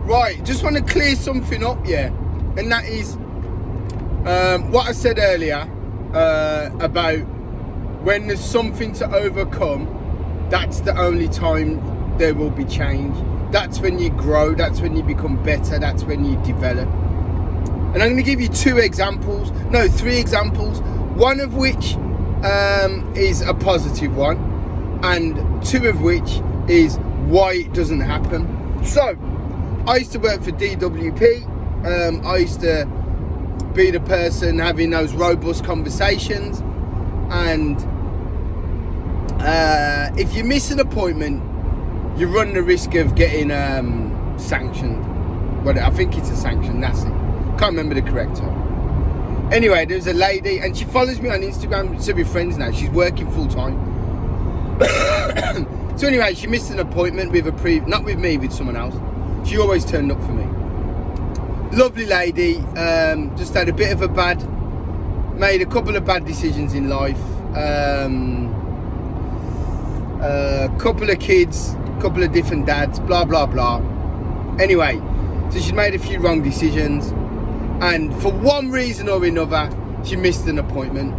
Right, just want to clear something up, yeah. And that is what I said earlier about when there's something to overcome, that's the only time there will be change. That's when you grow, that's when you become better, that's when you develop. And I'm going to give you three examples, one of which is a positive one, and two of which is why it doesn't happen. So, I used to work for DWP. I used to be the person having those robust conversations, and if you miss an appointment, you run the risk of getting sanctioned. Well, I think it's a sanction, that's it. Can't remember the correct term. Anyway, there's a lady, and she follows me on Instagram, so we're friends now. She's working full time. So anyway, she missed an appointment with not with me, with someone else. She always turned up for me. Lovely lady, just had made a couple of bad decisions in life. Couple of kids, couple of different dads, blah, blah, blah. Anyway, so she's made a few wrong decisions. And for one reason or another, she missed an appointment.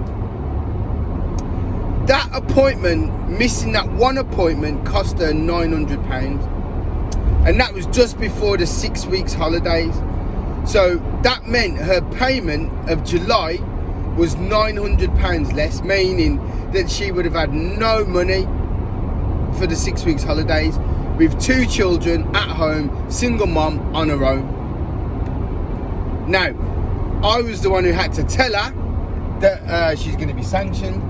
That appointment, missing that one appointment, cost her £900. And that was just before the 6 weeks holidays. So that meant her payment of July was £900 less, meaning that she would have had no money for the 6 weeks holidays, with 2 children at home, single mom on her own. Now, I was the one who had to tell her that she's going to be sanctioned.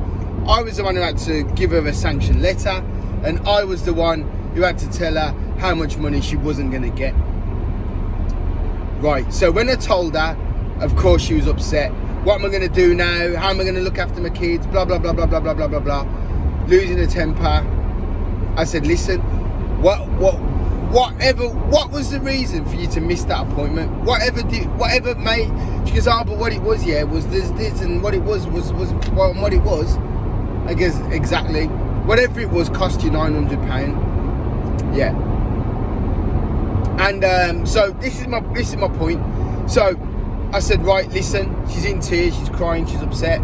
I was the one who had to give her a sanction letter, and I was the one who had to tell her how much money she wasn't going to get. Right, so when I told her, of course she was upset. What am I going to do now? How am I going to look after my kids? Blah, blah, blah, blah, blah, blah, blah, blah, blah. Losing her temper. I said, listen, what was the reason for you to miss that appointment? Whatever made. She goes, oh, but what it was, yeah, was this, and what it was, well, what it was, I guess, exactly. Whatever it was cost you £900. Yeah. And so this is my point. So I said, right, listen, she's in tears, she's crying, she's upset.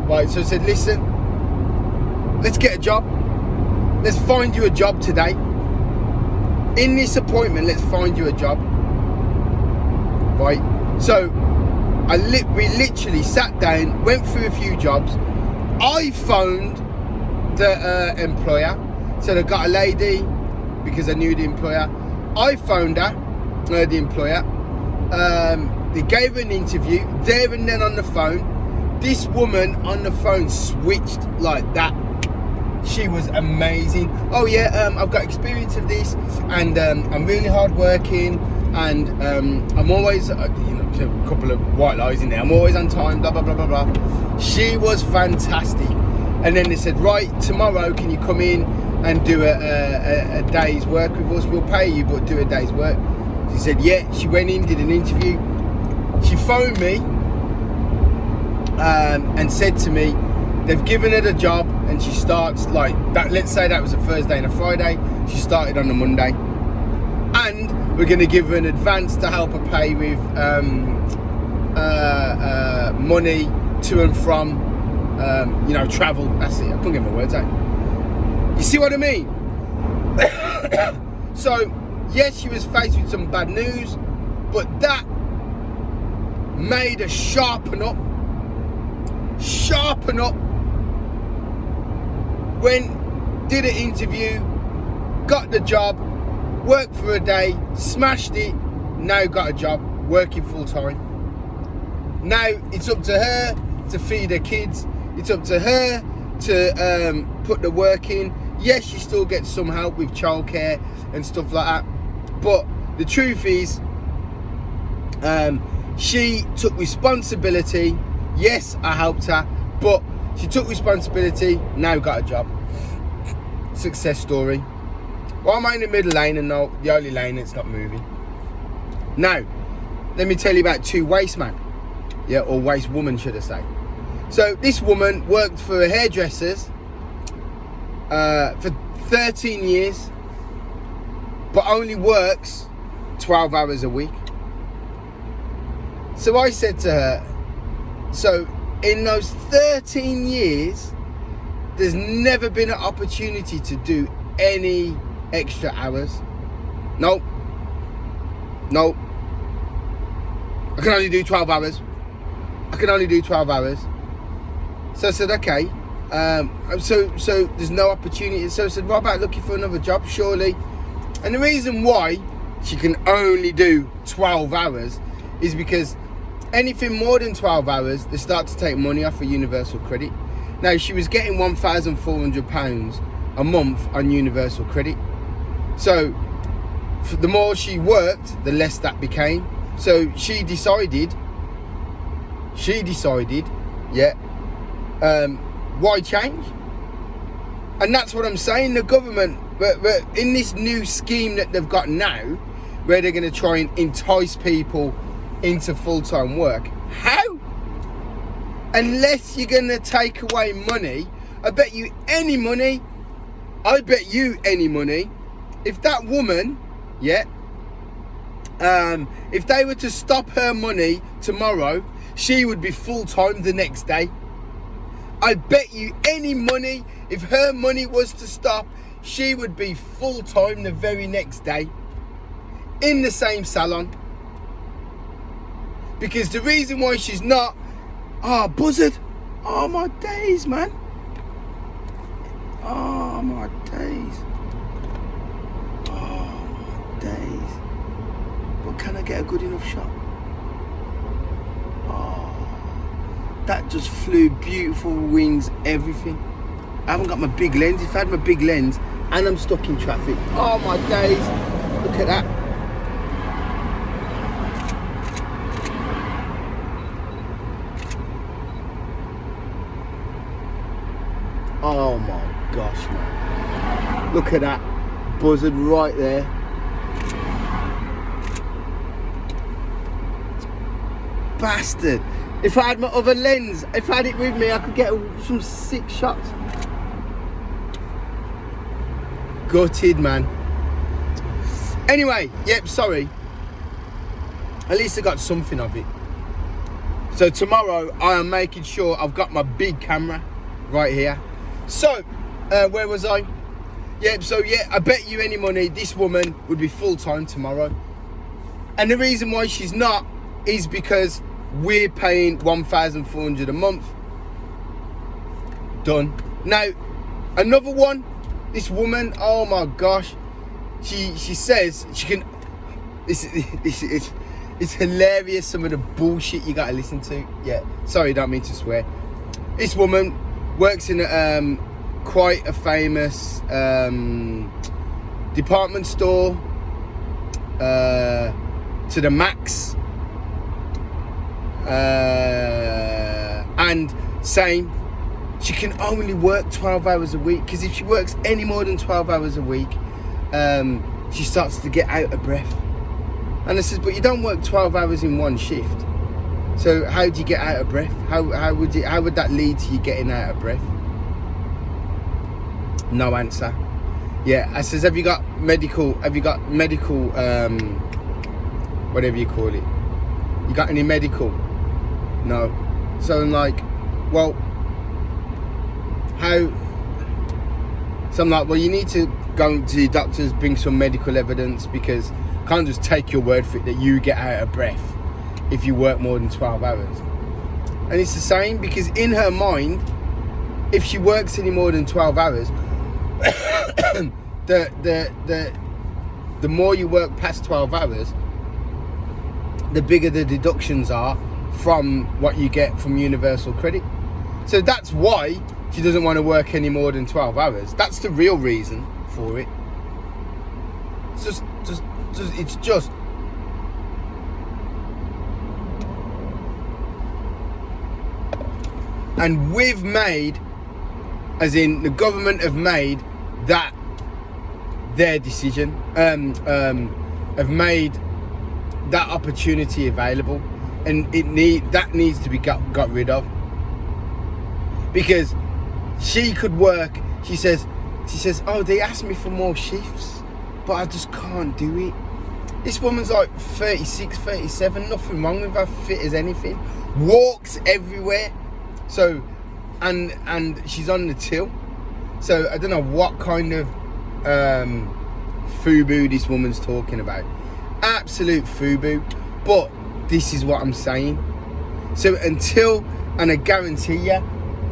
Right, so I said, listen, let's get a job. Let's find you a job today. In this appointment, let's find you a job. Right, so we literally sat down, went through a few jobs. I phoned the employer, said I got a lady, because I knew the employer. I phoned her, the employer. They gave her an interview there and then on the phone. This woman on the phone switched like that. She was amazing. Oh yeah, I've got experience of this, and I'm really hard working, and I'm always, a couple of white lies in there. I'm always on time. Blah blah blah blah blah. She was fantastic. And then they said, right, tomorrow can you come in and do a day's work with us? We'll pay you, but do a day's work. She said, yeah. She went in, did an interview. She phoned me and said to me, they've given her the job, and she starts like that. Let's say that was a Thursday and a Friday. She started on a Monday, and we're going to give her an advance to help her pay with money to and from, travel. That's it. I couldn't get my words out. You see what I mean? So, yes, she was faced with some bad news, but that made her sharpen up. Did an interview, got the job, worked for a day, smashed it, now got a job, working full time. Now it's up to her to feed her kids, it's up to her to put the work in. Yes, she still gets some help with childcare and stuff like that, but the truth is, she took responsibility. Yes, I helped her, but she took responsibility, now got a job. Success story. Why am I in the middle lane and not the only lane that's not moving? Now, let me tell you about two waste men. Yeah, or waste woman, should I say. So this woman worked for hairdressers for 13 years, but only works 12 hours a week. So I said to her, so in those 13 years, there's never been an opportunity to do any extra hours? Nope. I can only do 12 hours. So I said, okay. So there's no opportunity. So I said, what about looking for another job? Surely. And the reason why she can only do 12 hours is because anything more than 12 hours, they start to take money off for universal credit. Now, she was getting £1,400 a month on universal credit. So the more she worked, the less that became. So she decided, yeah, why change? And that's what I'm saying. The government, but in this new scheme that they've got now, where they're going to try and entice people into full-time work. How? Unless you're going to take away money, I bet you any money, if that woman, yeah, if they were to stop her money tomorrow, she would be full-time the next day. I bet you any money, if her money was to stop, she would be full-time the very next day in the same salon. Because the reason why she's not, buzzard. Oh, my days, man. Oh, my days. But can I get a good enough shot? That just flew, beautiful wings, everything. I haven't got my big lens. If I had my big lens and I'm stuck in traffic, oh my days, look at that. Oh my gosh, man. Look at that buzzard right there. Bastard. If I had my other lens, if I had it with me, I could get some sick shots. Gutted, man. Anyway, yep, sorry. At least I got something of it. So tomorrow, I am making sure I've got my big camera right here. So, where was I? Yep, so yeah, I bet you any money this woman would be full-time tomorrow. And the reason why she's not is because we're paying £1,400 a month. Done. Now, another one, this woman, oh my gosh, she says she can. It's hilarious, some of the bullshit you gotta listen to. Yeah, sorry, don't mean to swear. This woman works in quite a famous department store, to the max. And saying she can only work 12 hours a week, because if she works any more than 12 hours a week, she starts to get out of breath. And I says, but you don't work 12 hours in one shift, so how do you get out of breath? How would that lead to you getting out of breath? No answer. Yeah, I says, have you got medical, whatever you call it, you got any medical? No. So I'm like, well, how? So I'm like, well, you need to go to your doctors, bring some medical evidence, because I can't just take your word for it that you get out of breath if you work more than 12 hours. And it's the same, because in her mind, if she works any more than 12 hours, the more you work past 12 hours, the bigger the deductions are from what you get from universal credit. So that's why she doesn't want to work any more than 12 hours. That's the real reason for it. It's just and we've made, as in the government have made that their decision, have made that opportunity available, and that needs to be got rid of, because she could work. She says, oh, they asked me for more shifts, but I just can't do it. This woman's like 36, 37, nothing wrong with her, fit as anything, walks everywhere. So, and she's on the till. So I don't know what kind of FUBU this woman's talking about. Absolute FUBU. But this is what I'm saying. So until, and I guarantee you,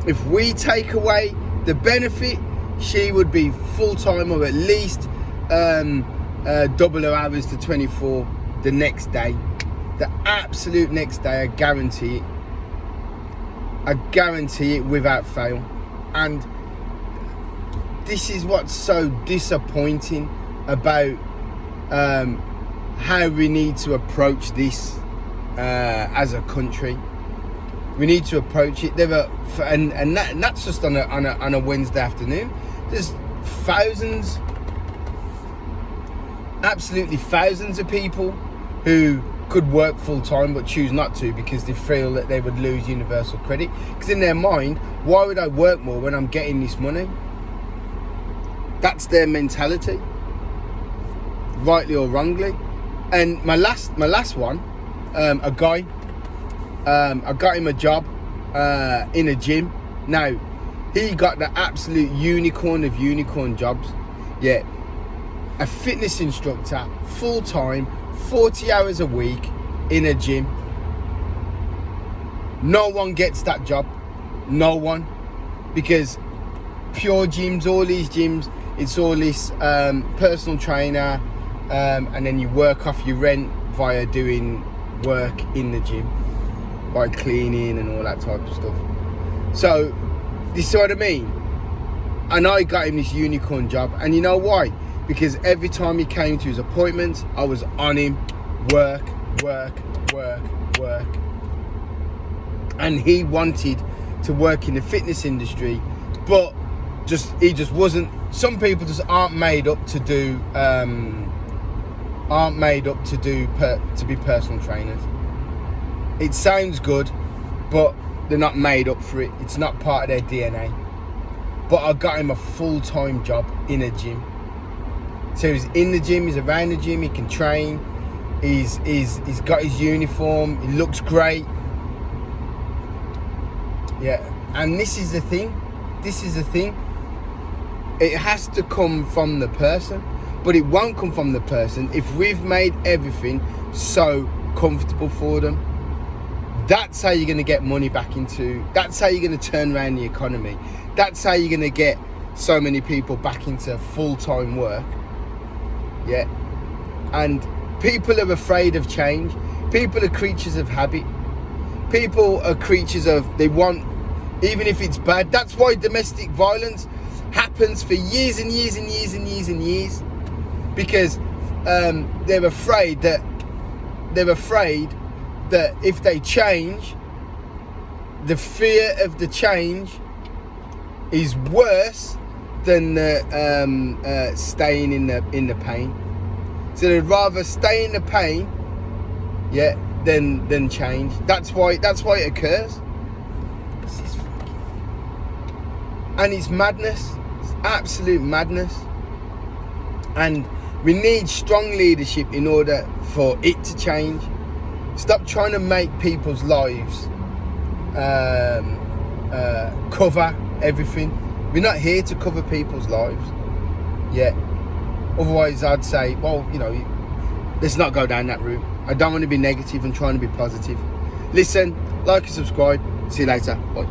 if we take away the benefit, she would be full-time, or at least double her hours to 24 the next day. The absolute next day, I guarantee it. I guarantee it without fail. And this is what's so disappointing about how we need to approach this as a country. We need to approach it. And that's just on a Wednesday afternoon. There's thousands, absolutely thousands of people who could work full time but choose not to because they feel that they would lose universal credit. Because in their mind, why would I work more when I'm getting this money? That's their mentality, rightly or wrongly. And my last one, a guy, I got him a job in a gym. Now, he got the absolute unicorn of unicorn jobs. Yeah, a fitness instructor, full time, 40 hours a week in a gym. No one gets that job. No one. Because Pure Gyms, all these gyms, it's all this personal trainer, and then you work off your rent via doing work in the gym, by cleaning and all that type of stuff. So, this is what I mean. And I got him this unicorn job, and you know why? Because every time he came to his appointments, I was on him, work. And he wanted to work in the fitness industry, but he just wasn't. Some people just aren't made up to do to be personal trainers. It sounds good, but they're not made up for it. It's not part of their DNA. But I got him a full-time job in a gym. So he's in the gym, he's around the gym, he can train, he's got his uniform, he looks great. Yeah, and this is the thing. It has to come from the person, but it won't come from the person if we've made everything so comfortable for them. That's how you're going to get money back into, that's how you're going to turn around the economy. That's how you're going to get so many people back into full-time work. Yeah. And people are afraid of change. People are creatures of habit. People are creatures of, they want, even if it's bad. That's why domestic violence happens for years and years and years and years and years. Because they're afraid that if they change, the fear of the change is worse than staying in the pain. So they'd rather stay in the pain, yeah, than change. That's why it occurs. And it's madness. It's absolute madness. And we need strong leadership in order for it to change. Stop trying to make people's lives cover everything. We're not here to cover people's lives. Yeah. Otherwise, I'd say, well, let's not go down that route. I don't want to be negative and trying to be positive. Listen, like and subscribe. See you later. Bye.